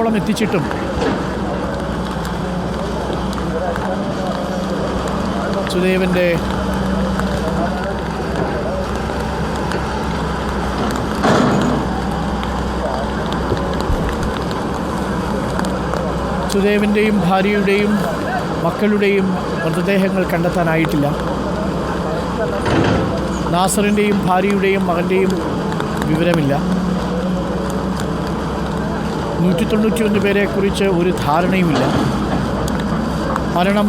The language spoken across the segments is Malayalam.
കിലോമീറ്ററോളം എത്തിച്ചിട്ടും സുദേവൻ്റെ ഭാര്യയുടെയും മക്കളുടെയും മൃതദേഹങ്ങൾ കണ്ടെത്താനായിട്ടില്ല. നാസറിൻ്റെയും ഭാര്യയുടെയും മകൻ്റെയും വിവരമില്ല. 191 പേരെക്കുറിച്ച് ഒരു ധാരണയുമില്ല. മരണം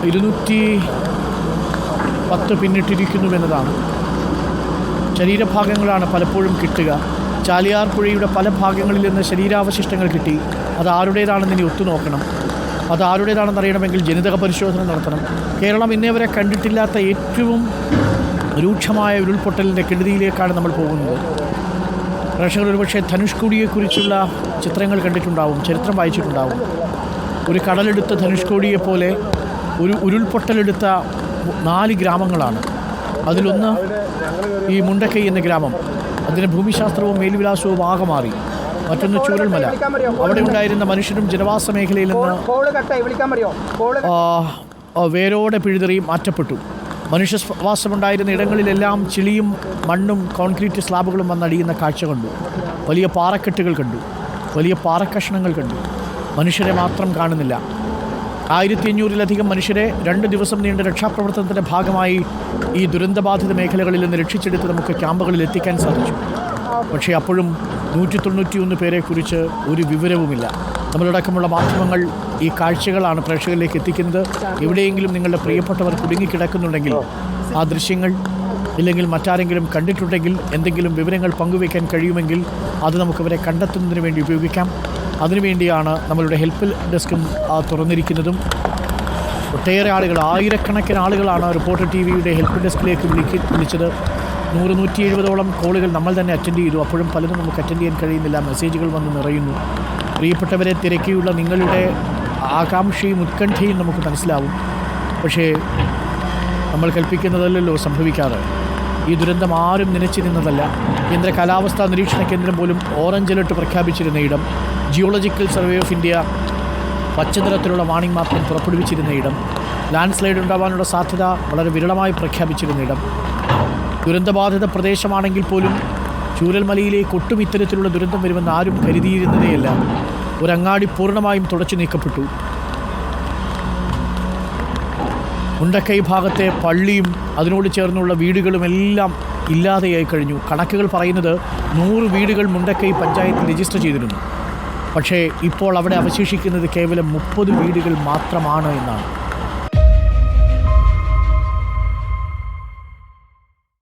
210 പിന്നിട്ടിരിക്കുന്നുവെന്നതാണ്. ശരീരഭാഗങ്ങളാണ് പലപ്പോഴും കിട്ടുക. ചാലിയാർ പുഴയുടെ പല ഭാഗങ്ങളിൽ നിന്ന് ശരീരാവശിഷ്ടങ്ങൾ കിട്ടി. അത് ആരുടേതാണെന്ന് ഇനി ഒത്തുനോക്കണം. അത് ആരുടേതാണെന്ന് അറിയണമെങ്കിൽ ജനിതക പരിശോധന നടത്തണം. കേരളം ഇന്നേവരെ കണ്ടിട്ടില്ലാത്ത ഏറ്റവും രൂക്ഷമായ ഉരുൾപൊട്ടലിൻ്റെ കെടുതിയിലേക്കാണ് നമ്മൾ പോകുന്നത്. പ്രേക്ഷകർ ഒരുപക്ഷെ ധനുഷ്കോടിയെക്കുറിച്ചുള്ള ചിത്രങ്ങൾ കണ്ടിട്ടുണ്ടാവും, ചരിത്രം വായിച്ചിട്ടുണ്ടാവും. ഒരു കടലെടുത്ത ധനുഷ്കോടിയെപ്പോലെ ഒരു ഉരുൾപൊട്ടലെടുത്ത 4 ഗ്രാമങ്ങളാണ്. അതിലൊന്ന് ഈ മുണ്ടക്കൈ എന്ന ഗ്രാമം. അതിന് ഭൂമിശാസ്ത്രവും മേൽവിലാസവും ആകെ മാറി. മറ്റൊന്ന് ചൂരൽമല. അവിടെ ഉണ്ടായിരുന്ന മനുഷ്യരും ജനവാസ മേഖലയിൽ നിന്ന് വേരോടെ പിഴുതെറി മാറ്റപ്പെട്ടു. മനുഷ്യവാസമുണ്ടായിരുന്ന ഇടങ്ങളിലെല്ലാം ചെളിയും മണ്ണും കോൺക്രീറ്റ് സ്ലാബുകളും വന്നടിയുന്ന കാഴ്ച കണ്ടു. വലിയ പാറക്കെട്ടുകൾ കണ്ടു, വലിയ പാറക്കഷ്ണങ്ങൾ കണ്ടു. മനുഷ്യരെ മാത്രം കാണുന്നില്ല. 1500-ലധികം മനുഷ്യരെ 2 ദിവസം നീണ്ട രക്ഷാപ്രവർത്തനത്തിൻ്റെ ഭാഗമായി ഈ ദുരന്തബാധിത മേഖലകളിൽ നിന്ന് രക്ഷിച്ചെടുത്ത് നമുക്ക് ക്യാമ്പുകളിൽ എത്തിക്കാൻ സാധിച്ചു. പക്ഷേ അപ്പോഴും 191 പേരെക്കുറിച്ച് ഒരു വിവരവുമില്ല. നമ്മളടക്കമുള്ള മാധ്യമങ്ങൾ ഈ കാഴ്ചകളാണ് പ്രേക്ഷകരിലേക്ക് എത്തിക്കുന്നത്. എവിടെയെങ്കിലും നിങ്ങളുടെ പ്രിയപ്പെട്ടവർ കുടുങ്ങിക്കിടക്കുന്നുണ്ടെങ്കിൽ ആ ദൃശ്യങ്ങൾ ഇല്ലെങ്കിൽ മറ്റാരെങ്കിലും കണ്ടിട്ടുണ്ടെങ്കിൽ എന്തെങ്കിലും വിവരങ്ങൾ പങ്കുവയ്ക്കാൻ കഴിയുമെങ്കിൽ അത് നമുക്കവരെ കണ്ടെത്തുന്നതിന് വേണ്ടി ഉപയോഗിക്കാം. അതിനുവേണ്ടിയാണ് നമ്മളുടെ ഹെൽപ്പ് ഡെസ്കും തുറന്നിരിക്കുന്നതും. ഒട്ടേറെ ആളുകൾ, ആയിരക്കണക്കിന് ആളുകളാണ് റിപ്പോർട്ടർ TVയുടെ ഹെൽപ്പ് ഡെസ്കിലേക്ക് വിളിച്ചത്. 100-170ഓളം കോളുകൾ നമ്മൾ തന്നെ അറ്റൻഡ് ചെയ്തു. അപ്പോഴും പലതും നമുക്ക് അറ്റൻഡ് ചെയ്യാൻ കഴിയുന്നില്ല. മെസ്സേജുകൾ വന്ന് നിറയുന്നു. പ്രിയപ്പെട്ടവരെ തിരക്കിയുള്ള നിങ്ങളുടെ ആകാംക്ഷയും ഉത്കണ്ഠയും നമുക്ക് മനസ്സിലാവും. പക്ഷേ നമ്മൾ കൽപ്പിക്കുന്നതല്ലല്ലോ സംഭവിക്കാറ്. ഈ ദുരന്തം ആരും നനച്ചു നിന്നതല്ല. കേന്ദ്ര കാലാവസ്ഥാ നിരീക്ഷണ കേന്ദ്രം പോലും ഓറഞ്ച് അലർട്ട് പ്രഖ്യാപിച്ചിരുന്ന ഇടം, ജിയോളജിക്കൽ സർവേ ഓഫ് ഇന്ത്യ പച്ചനിറത്തിലുള്ള വാണിംഗ് മാത്രം പുറപ്പെടുവിച്ചിരുന്ന ഇടം, ലാൻഡ് സ്ലൈഡ് ഉണ്ടാവാനുള്ള സാധ്യത വളരെ വിരളമായി പ്രഖ്യാപിച്ചിരുന്ന ഇടം, ദുരന്തബാധിത പ്രദേശമാണെങ്കിൽ പോലും ചൂരൽമലയിലേക്ക് ഒട്ടും ഇത്തരത്തിലുള്ള ദുരന്തം വരുമെന്ന് ആരും കരുതിയിരുന്നതേയല്ല. ഒരങ്ങാടി പൂർണ്ണമായും തുടച്ചു നീക്കപ്പെട്ടു. മുണ്ടക്കൈ ഭാഗത്തെ പള്ളിയും അതിനോട് ചേർന്നുള്ള വീടുകളുമെല്ലാം ഇല്ലാതെയായി കഴിഞ്ഞു. കണക്കുകൾ പറയുന്നത് 100 വീടുകൾ മുണ്ടക്കൈ പഞ്ചായത്തിൽ രജിസ്റ്റർ ചെയ്തിരുന്നു. പക്ഷേ ഇപ്പോൾ അവിടെ അവശേഷിക്കുന്നത് കേവലം 30 വീടുകൾ മാത്രമാണ് എന്നാണ്.